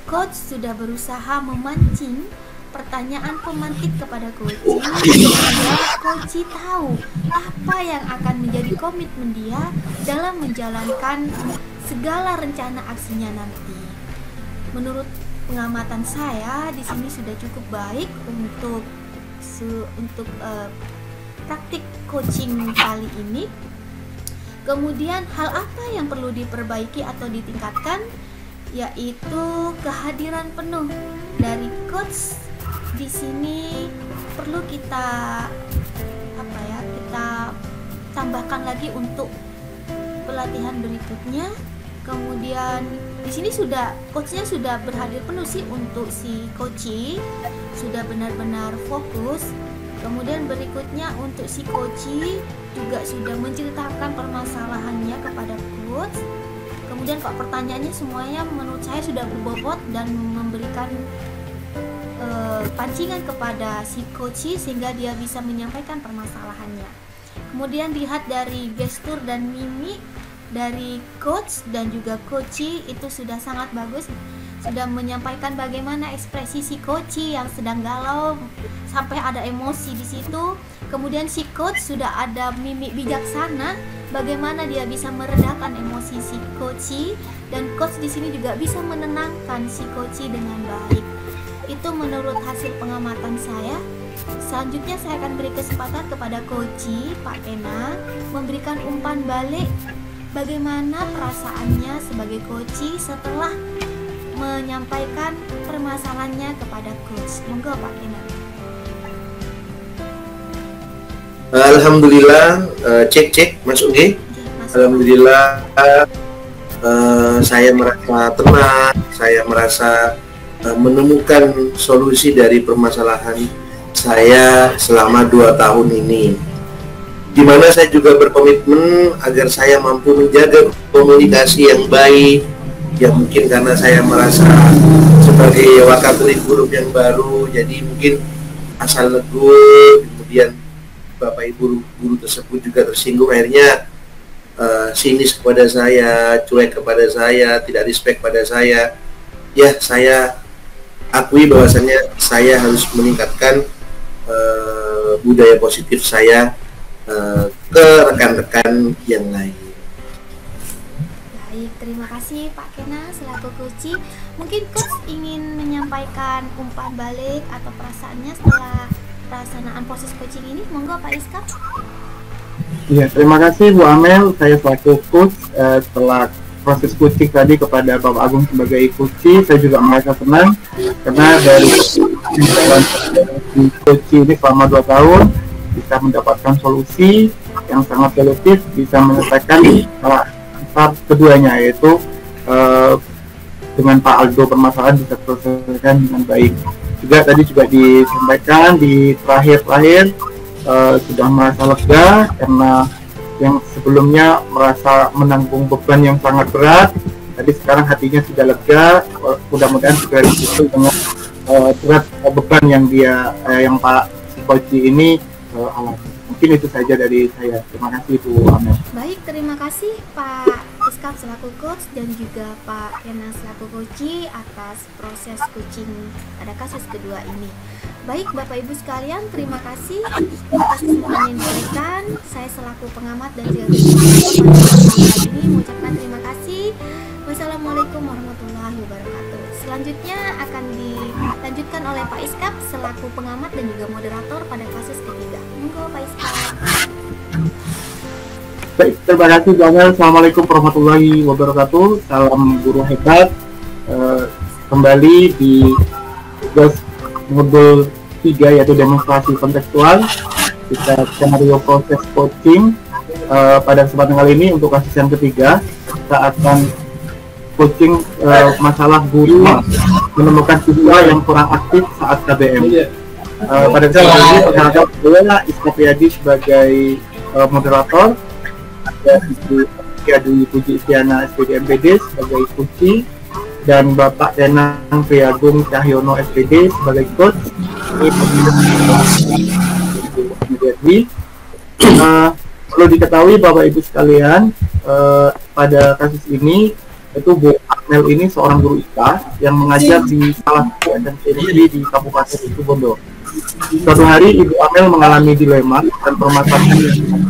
coach sudah berusaha memancing pertanyaan pemantik kepada coach sehingga coach tahu apa yang akan menjadi komitmen dia dalam menjalankan segala rencana aksinya nanti. Menurut pengamatan saya di sini sudah cukup baik untuk praktik coaching kali ini. Kemudian hal apa yang perlu diperbaiki atau ditingkatkan, yaitu kehadiran penuh dari coach. Di sini perlu kita tambahkan lagi untuk pelatihan berikutnya. Kemudian di sini coachnya sudah berhadir penuh sih untuk si coach, sudah benar-benar fokus. Kemudian berikutnya untuk si coach juga sudah menceritakan permasalahannya kepada coach. Kemudian kok pertanyaannya semuanya menurut saya sudah berbobot dan memberikan pancingan kepada si coach sehingga dia bisa menyampaikan permasalahannya. Kemudian lihat dari gestur dan mimik dari coach dan juga coach itu sudah sangat bagus, sudah menyampaikan bagaimana ekspresi si coach yang sedang galau sampai ada emosi di situ. Kemudian si coach sudah ada mimik bijaksana bagaimana dia bisa meredakan emosi si coach, dan coach di sini juga bisa menenangkan si coach dengan baik. Itu menurut hasil pengamatan saya. Selanjutnya saya akan beri kesempatan kepada coach Pak Kenang memberikan umpan balik bagaimana perasaannya sebagai coach setelah menyampaikan permasalahannya kepada coach. Monggo Pak Kenang. Alhamdulillah, cek masuk nih. Alhamdulillah, saya merasa tenang, saya merasa menemukan solusi dari permasalahan saya selama 2 tahun ini, di mana saya juga berkomitmen agar saya mampu menjaga komunikasi yang baik. Ya mungkin karena saya merasa sebagai wakil guru yang baru, jadi mungkin asal negur, kemudian Bapak Ibu guru tersebut juga tersinggung, akhirnya sinis kepada saya, cuek kepada saya, tidak respect pada saya. Ya, saya akui bahwasannya saya harus meningkatkan budaya positif saya ke rekan-rekan yang lain. Baik, terima kasih Pak Kena selaku Koci. Mungkin Coach ingin menyampaikan umpan balik atau perasaannya setelah pelaksanaan proses coaching ini. Monggo Pak Iskap. Iya, terima kasih Bu Amel. Saya selaku coach setelah proses coaching tadi kepada Bapak Agung sebagai coach, saya juga merasa senang karena dari coaching ini selama 2 tahun bisa mendapatkan solusi yang sangat solutif, bisa menyelesaikan masalah keduanya, yaitu dengan Pak Aldo permasalahan bisa terselesaikan dengan baik. Juga tadi juga disampaikan di terakhir sudah merasa lega karena yang sebelumnya merasa menanggung beban yang sangat berat, tadi sekarang hatinya sudah lega. Mudah-mudahan segera disusul dengan berat beban yang yang Pak Koji ini alami. Mungkin itu saja dari saya. Terima kasih Bu Amel. Baik, terima kasih Pak Iskap selaku coach dan juga Pak Kena selaku Koji atas proses coaching pada kasus kedua ini. Baik Bapak Ibu sekalian, terima kasih atas kesempatan yang diberikan. Saya selaku pengamat dan juga ini mengucapkan terima kasih. Wassalamualaikum warahmatullahi wabarakatuh. Selanjutnya akan dilanjutkan oleh Pak Iskap selaku pengamat dan juga moderator pada kasus ketiga. Monggo Pak Iskap. Baik, terima kasih Bu Amel. Assalamualaikum warahmatullahi wabarakatuh. Salam guru hebat. Kembali di tugas modul 3 yaitu demonstrasi kontekstual kita skenario proses coaching. Pada kesempatan kali ini untuk kasus yang ketiga kita akan coaching masalah guru menemukan siswa yang kurang aktif saat KBM. Pada kesempatan ini perkenalkan saya Iskapiyadi sebagai moderator, ada Ibu Dwi Puji Istiana SPD MPD sebagai coaching, dan Bapak Enang Priagung Cahyono SPD sebagai coach. Perlu diketahui Bapak Ibu sekalian, pada kasus ini itu Bu Amel ini seorang guru IPA yang mengajar di salah satu SMP negeri di Kabupaten Situbondo. Suatu hari Ibu Amel mengalami dilema dan permasalahan.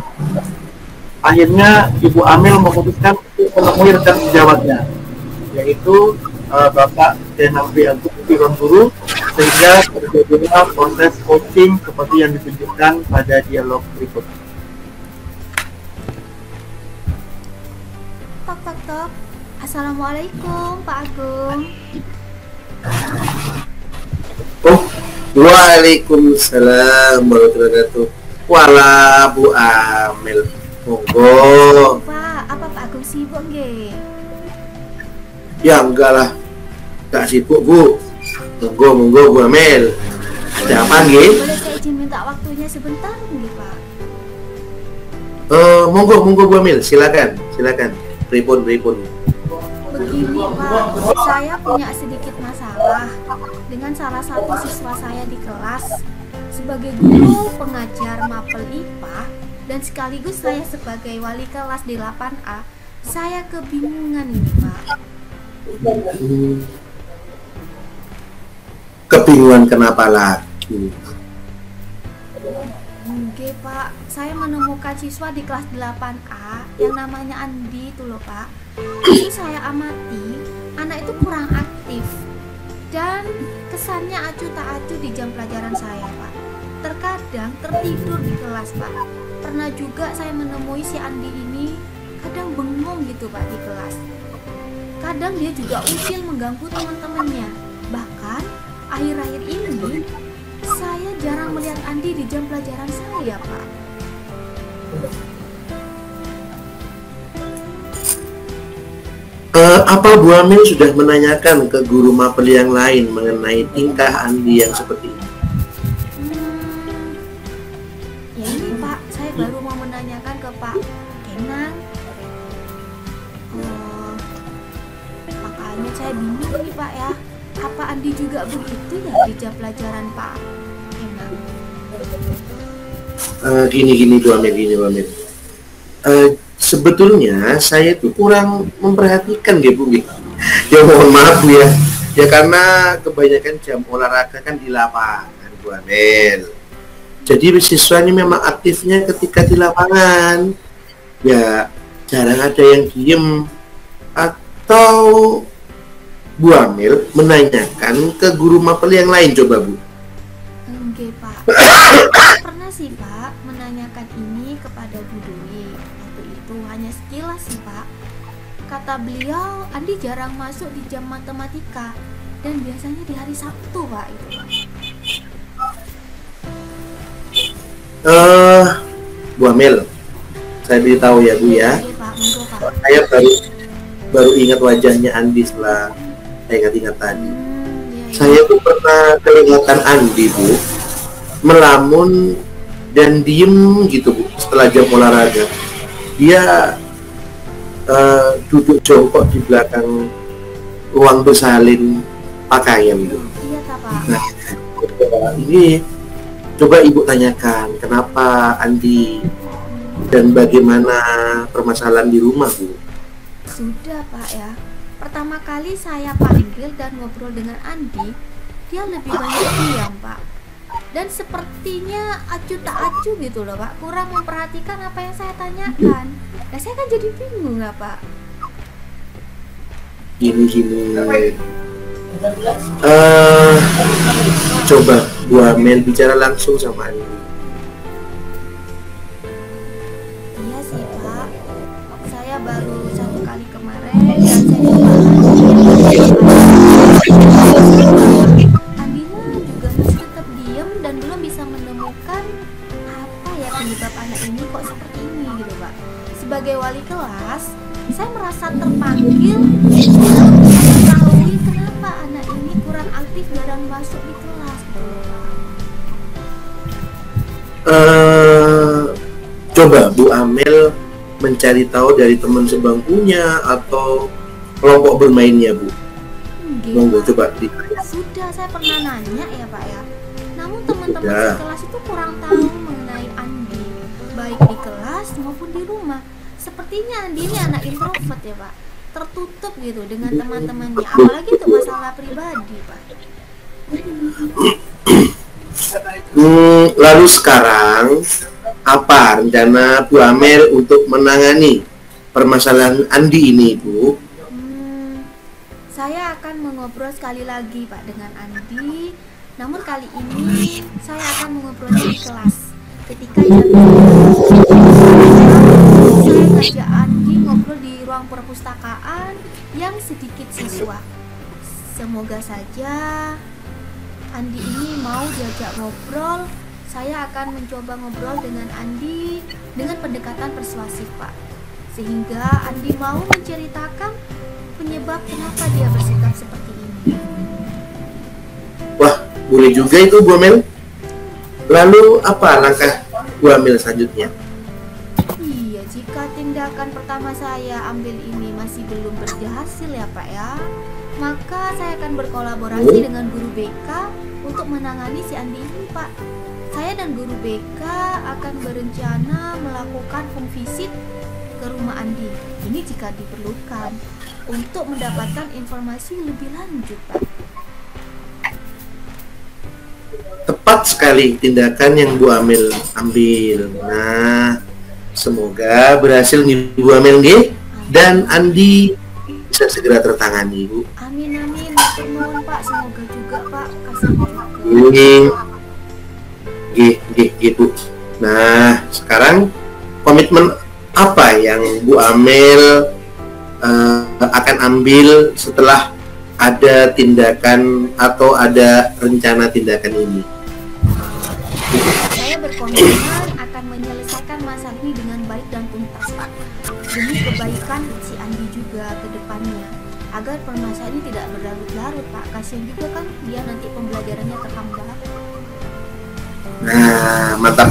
Akhirnya Ibu Amel memutuskan untuk menemui rekan sejawatnya, yaitu Bapak Enang Priagung Guru, sehingga terjadilah proses coaching seperti yang ditunjukkan pada dialog berikut. Tok tok tok. Assalamualaikum Pak Agung. Oh, waalaikumsalam warahmatullahi wabarakatuh. Wala Bu Amel, monggo. Pak, apa Pak Agung sibuk nggih? Ya enggak lah, gak sibuk Bu. Monggo Bu Amel. Ada apa nggih? Boleh saya izin minta waktunya sebentar nggih Pak? Monggo Bu Amel, silakan. Pripun. Begini Pak, saya punya sedikit masalah dengan salah satu siswa saya di kelas. Sebagai guru pengajar mapel IPA dan sekaligus saya sebagai wali kelas di 8A, saya kebingungan ini Pak. Kebingungan kenapa lagi? Oke Pak, saya menemukan siswa di kelas 8A yang namanya Andi itu loh Pak. Itu saya amati, anak itu kurang aktif dan kesannya acuh tak acuh di jam pelajaran saya Pak. Terkadang tertidur di kelas Pak. Pernah juga saya menemui si Andi ini kadang bengong gitu Pak di kelas. Kadang dia juga usil mengganggu teman-temannya. Bahkan akhir-akhir ini saya jarang melihat Andi di jam pelajaran saya Pak. Apa Bu Amel sudah menanyakan ke guru mapel yang lain mengenai tingkah Andi yang seperti ini? Ya ini Pak, saya baru mau menanyakan ke Pak Kenang. Makanya saya bingung nih Pak ya. Apa Andi juga begitu ya di jam pelajaran Pak Kenang? Gini Bu Amel. Sebetulnya saya tuh kurang memperhatikan Bu. Ya mohon maaf Bu ya. Ya karena kebanyakan jam olahraga kan di lapangan Bu Amel. Jadi siswa ini memang aktifnya ketika di lapangan. Ya jarang ada yang diem. Atau Bu Amel menanyakan ke guru mapel yang lain coba Bu. Enggak Pak. Pernah sih Pak menanyakan ini kepada Bu Dwi. Waktu itu hanya sekilas sih Pak. Kata beliau, Andi jarang masuk di jam matematika dan biasanya di hari Sabtu Pak itu Pak. Bu Amel, saya beritahu ya Bu ya. Oke, Pak. Monggo, Pak. Saya baru ingat wajahnya Andi setelah saya ingat-ingat tadi. Iya. Saya tuh pernah kelihatan Andi Bu melamun dan diem gitu Bu setelah jam olahraga. Dia duduk jongkok di belakang ruang bersalin pakaian gitu. Iya Pak. Nah, ini coba Ibu tanyakan kenapa Andi dan bagaimana permasalahan di rumah Bu. Sudah Pak ya. Pertama kali saya panggil dan ngobrol dengan Andi, dia lebih banyak diam Pak. Dan sepertinya acuh tak acuh gitu loh Pak, kurang memperhatikan apa yang saya tanyakan. Nah saya kan jadi bingung ya Pak. Gini. Coba Bu Amel bicara langsung sama Andi. Iya sih Pak, saya baru satu kali kemarin dan saya Andina juga masih tetap diam dan belum bisa menemukan apa ya penyebab anak ini kok seperti ini gitu Pak. Sebagai wali kelas, saya merasa terpanggil untuk mengetahui kenapa anak ini kurang aktif dalam masuk di kelas gitu Pak. Coba Bu Amel mencari tahu dari teman sebangkunya atau kelompok bermainnya Bu. Monggo coba ditanya. Sudah saya pernah nanya ya Pak ya. Namun teman-teman Sudah. sekelas itu kurang tahu mengenai Andi, baik di kelas maupun di rumah. Sepertinya Andi ini anak introvert ya Pak, tertutup gitu dengan teman-temannya, apalagi untuk masalah pribadi Pak. Lalu sekarang apa rencana Bu Amel untuk menangani permasalahan Andi ini Bu? Saya akan mengobrol sekali lagi Pak dengan Andi. Namun kali ini saya akan mengobrolnya di kelas. Ketika jam saya ngajak Andi ngobrol di ruang perpustakaan yang sedikit siswa. Semoga saja Andi ini mau diajak ngobrol. Saya akan mencoba ngobrol dengan Andi dengan pendekatan persuasif Pak, sehingga Andi mau menceritakan penyebab kenapa dia bersikap seperti ini. Wah, boleh juga itu Bu Amel. Lalu apa langkah Bu Amel selanjutnya? Iya, jika tindakan pertama saya ambil ini masih belum berhasil ya Pak ya, maka saya akan berkolaborasi dengan guru BK untuk menangani si Andi ini Pak. Saya dan guru BK akan berencana melakukan home visit ke rumah Andi. Ini jika diperlukan untuk mendapatkan informasi lebih lanjut Pak. Tepat sekali tindakan yang Bu Amel ambil. Nah, semoga berhasil nih Bu Amel nih dan Andi bisa segera tertangani Bu. Amin amin. Mohon Pak, semoga juga Pak kasih juga. Bu. Nah, sekarang komitmen apa yang Bu Amel akan ambil setelah ada tindakan atau ada rencana tindakan ini? Saya berkomitmen akan menyelesaikan masalah ini dengan baik dan tuntas Pak, demi kebaikan si Andi juga ke depannya. agar permasalahan ini tidak berlarut-larut Pak. Kasihan juga kan dia nanti pembelajarannya terhambat. Nah, mantap.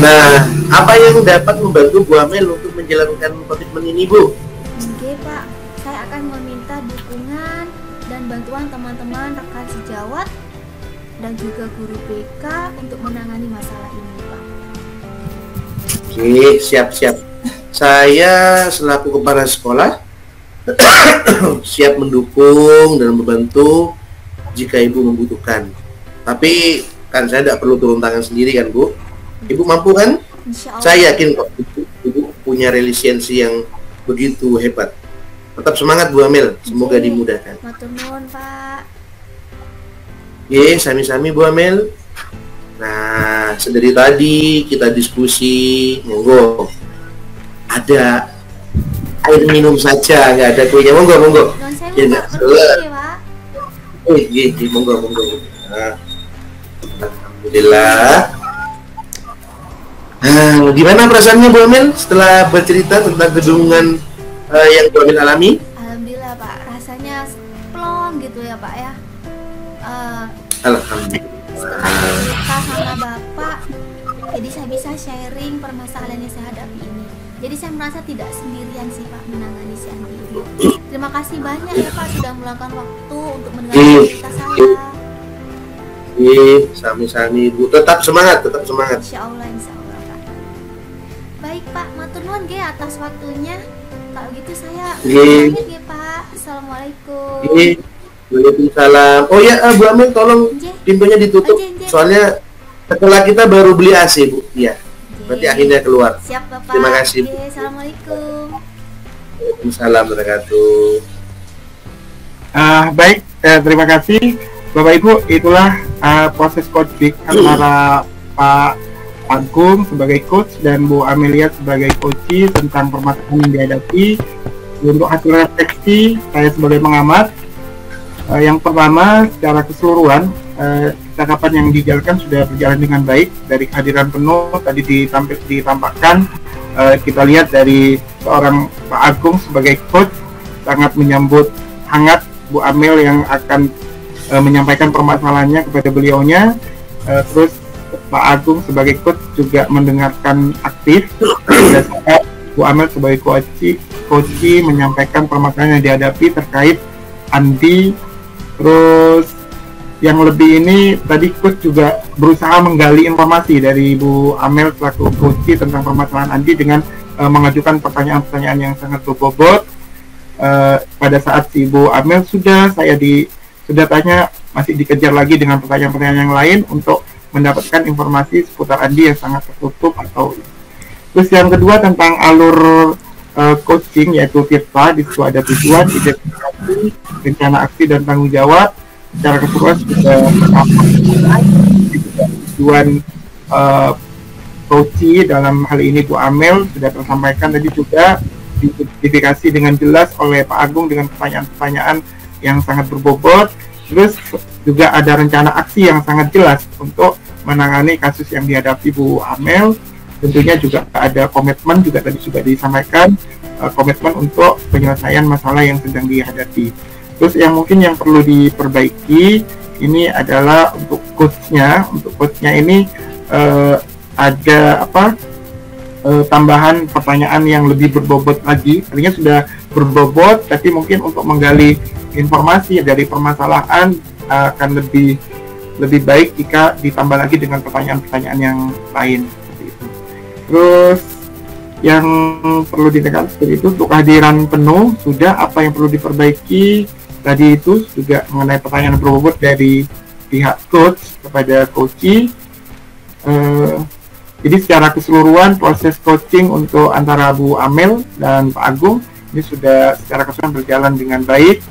Nah, apa yang dapat membantu Bu Amel untuk menjalankan komitmen ini, Bu? Oke Pak, saya akan meminta dukungan dan bantuan teman-teman rekan sejawat dan juga guru BK untuk menangani masalah ini Pak. Oke, siap. Saya selaku kepala sekolah siap mendukung dan membantu jika Ibu membutuhkan. Tapi kan saya tidak perlu turun tangan sendiri kan Bu. Ibu mampu kan? Insya Allah. Saya yakin kok Ibu punya resiliensi yang begitu hebat. Tetap semangat Bu Amel, semoga Oke. dimudahkan. Matur nuwun Pak. Ye, sami-sami Bu Amel. Nah, sedari tadi kita diskusi, monggo. Ada air minum saja, nggak ada kuenya, monggo. Non saya Ya, minta nggak permisi Pak. Ye, monggo. Nah, alhamdulillah. Gimana perasaannya Bu Amel setelah bercerita tentang kedungan yang Bu Amel alami? Alhamdulillah Pak, rasanya plong gitu ya Pak ya. Alhamdulillah. Setelah cerita sama Bapak, jadi saya bisa sharing permasalahan yang saya hadapi ini. Jadi saya merasa tidak sendirian sih Pak menangani si Andi ini. Terima kasih banyak ya Pak sudah meluangkan waktu untuk mendengar cerita saya. Sami-sami Bu, tetap semangat. Insya Allah Pak. Baik Pak, matur nuwun nggih atas waktunya. Kalau gitu saya pamit ya Pak. Assalamualaikum. Waalaikumsalam. Oh ya, Bu Amel tolong pintunya ditutup. Soalnya setelah kita baru beli AC Bu. Iya. Berarti akhirnya keluar. Siap Bapak. Terima kasih. Assalamualaikum. Waalaikumsalam warahmatullahi wabarakatuh. Baik, terima kasih Bapak Ibu. Itulah proses coaching antara Pak Agung sebagai coach dan Bu Amelia sebagai coach tentang permasalahan yang dihadapi. Untuk hasil refleksi saya sebagai pengamat, yang pertama secara keseluruhan cakapan yang dijalankan sudah berjalan dengan baik. Dari kehadiran penuh tadi ditampakkan, kita lihat dari seorang Pak Agung sebagai coach sangat menyambut hangat Bu Amel yang akan menyampaikan permasalahannya kepada beliaunya. Terus Pak Agung sebagai coach juga mendengarkan aktif, dan saya Bu Amel sebagai coach menyampaikan permasalahan yang dihadapi terkait Andi. Terus yang lebih ini tadi coach juga berusaha menggali informasi dari Bu Amel selaku coach tentang permasalahan Andi dengan mengajukan pertanyaan-pertanyaan yang sangat berbobot. Pada saat si Bu Amel sudah tanya, masih dikejar lagi dengan pertanyaan-pertanyaan yang lain untuk mendapatkan informasi seputar Andi yang sangat tertutup atau. Terus yang kedua tentang alur coaching, yaitu TIRTA. Di situ ada tujuan, identifikasi, rencana aksi dan tanggung jawab. Secara keseluruhan sudah tujuan coaching dalam hal ini Bu Amel sudah tersampaikan tadi, juga diidentifikasi dengan jelas oleh Pak Agung dengan pertanyaan-pertanyaan yang sangat berbobot. Terus juga ada rencana aksi yang sangat jelas untuk menangani kasus yang dihadapi Bu Amel. Tentunya juga ada komitmen, juga tadi sudah disampaikan, komitmen untuk penyelesaian masalah yang sedang dihadapi. Terus yang mungkin yang perlu diperbaiki ini adalah untuk coachnya. Untuk coachnya ini ada tambahan pertanyaan yang lebih berbobot lagi. Artinya sudah berbobot, tapi mungkin untuk menggali informasi dari permasalahan akan lebih baik jika ditambah lagi dengan pertanyaan-pertanyaan yang lain. Terus yang perlu ditekan seperti itu, untuk kehadiran penuh sudah, apa yang perlu diperbaiki tadi itu juga mengenai pertanyaan berbobot dari pihak coach kepada coachee. Jadi secara keseluruhan proses coaching untuk antara Bu Amel dan Pak Agung ini sudah secara keseluruhan berjalan dengan baik.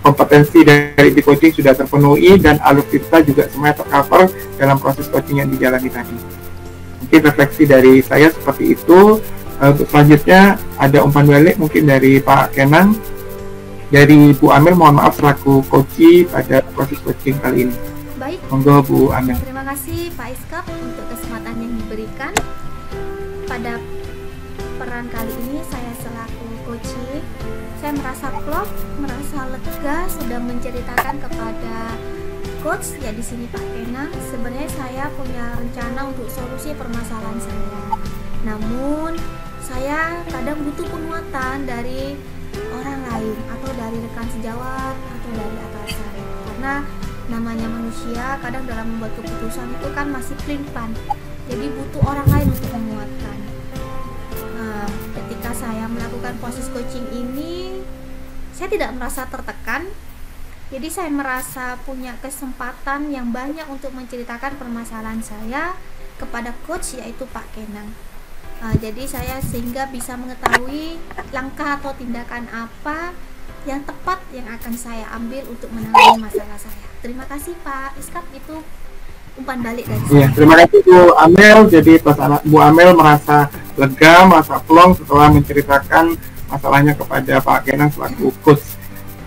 Kompetensi dari di coaching sudah terpenuhi dan alur kita juga semuanya tercover dalam proses coaching yang dijalani tadi. Mungkin refleksi dari saya seperti itu. Untuk selanjutnya ada umpan balik mungkin dari Pak Kenan. Dari Bu Amel, mohon maaf selaku coachee pada proses coaching kali ini. Baik. Monggo Bu Amel. Terima kasih Pak Iskap untuk kesempatan yang diberikan. Pada peran kali ini saya selaku coachee, saya saya merasa plong, merasa lega, sedang menceritakan kepada coach ya di sini Pak Kenang. Sebenarnya saya punya rencana untuk solusi permasalahan saya. Namun saya kadang butuh penguatan dari orang lain atau dari rekan sejawat atau dari atasan. Karena namanya manusia kadang dalam membuat keputusan itu kan masih pelin-pelan. Jadi butuh orang lain untuk menguatkan. Nah, ketika saya melakukan proses coaching ini, saya tidak merasa tertekan. Jadi saya merasa punya kesempatan yang banyak untuk menceritakan permasalahan saya kepada coach yaitu Pak Kenang. Jadi saya sehingga bisa mengetahui langkah atau tindakan apa yang tepat yang akan saya ambil untuk menangani masalah saya. Terima kasih Pak Iskap, itu umpan balik dari saya. Terima kasih Bu Amel. Jadi Bu Amel merasa lega, merasa plong setelah menceritakan masalahnya kepada Pak Kenang selaku coach.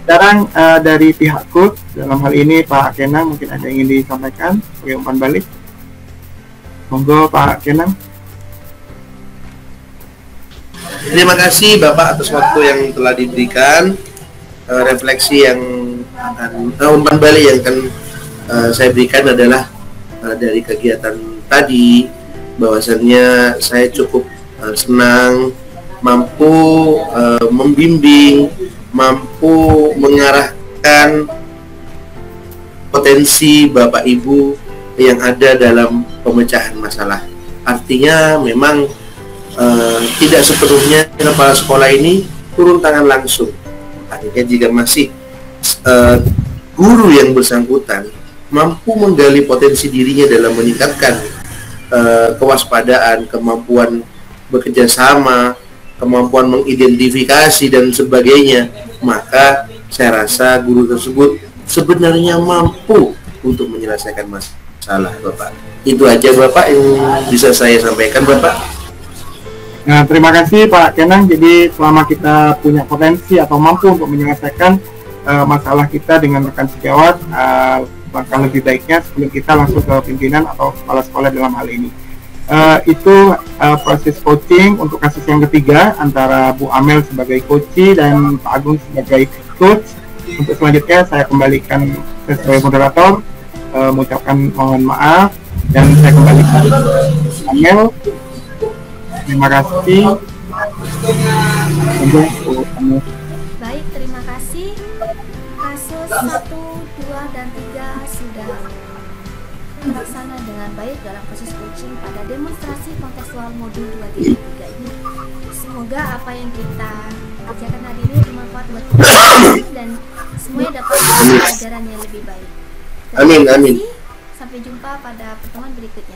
Sekarang dari pihak coach, dalam hal ini Pak Kenang, mungkin ada yang ingin disampaikan sebagai umpan balik. Monggo Pak Kenang. Terima kasih Bapak atas waktu yang telah diberikan. Refleksi yang umpan balik yang akan saya berikan adalah dari kegiatan tadi, bahwasannya saya cukup senang mampu membimbing, mampu mengarahkan potensi Bapak Ibu yang ada dalam pemecahan masalah. Artinya memang tidak sepenuhnya kepala sekolah ini turun tangan langsung. Artinya jika masih guru yang bersangkutan mampu menggali potensi dirinya dalam meningkatkan kewaspadaan, kemampuan bekerja sama, kemampuan mengidentifikasi dan sebagainya, maka saya rasa guru tersebut sebenarnya mampu untuk menyelesaikan masalah Bapak. Itu aja Bapak yang bisa saya sampaikan Bapak. Nah, terima kasih Pak Kenang. Jadi selama kita punya potensi atau mampu untuk menyelesaikan masalah kita dengan rekan sejawat, langkah lebih baiknya sebelum kita langsung ke pimpinan atau kepala sekolah dalam hal ini. Itu proses coaching untuk kasus yang ketiga antara Bu Amel sebagai coach dan Pak Agung sebagai coach. Untuk selanjutnya saya kembalikan sebagai moderator, mengucapkan mohon maaf dan saya kembalikan Amel. Terima kasih. Baik, terima kasih. Kasus 1, 2, dan 3 sudah terlaksana dengan baik dalam proses coaching pada demonstrasi kontekstual modul 2.3 ini. Semoga apa yang kita kerjakan hari ini bermanfaat buat kita dan semuanya dapat pelajaran yang lebih baik. Amin, amin. Sampai jumpa pada pertemuan berikutnya.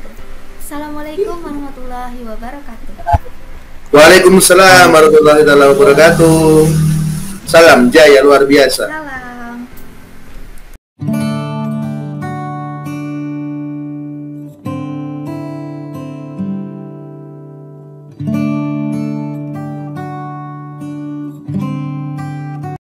Assalamualaikum warahmatullahi wabarakatuh. Waalaikumsalam warahmatullahi wabarakatuh. Salam jaya luar biasa.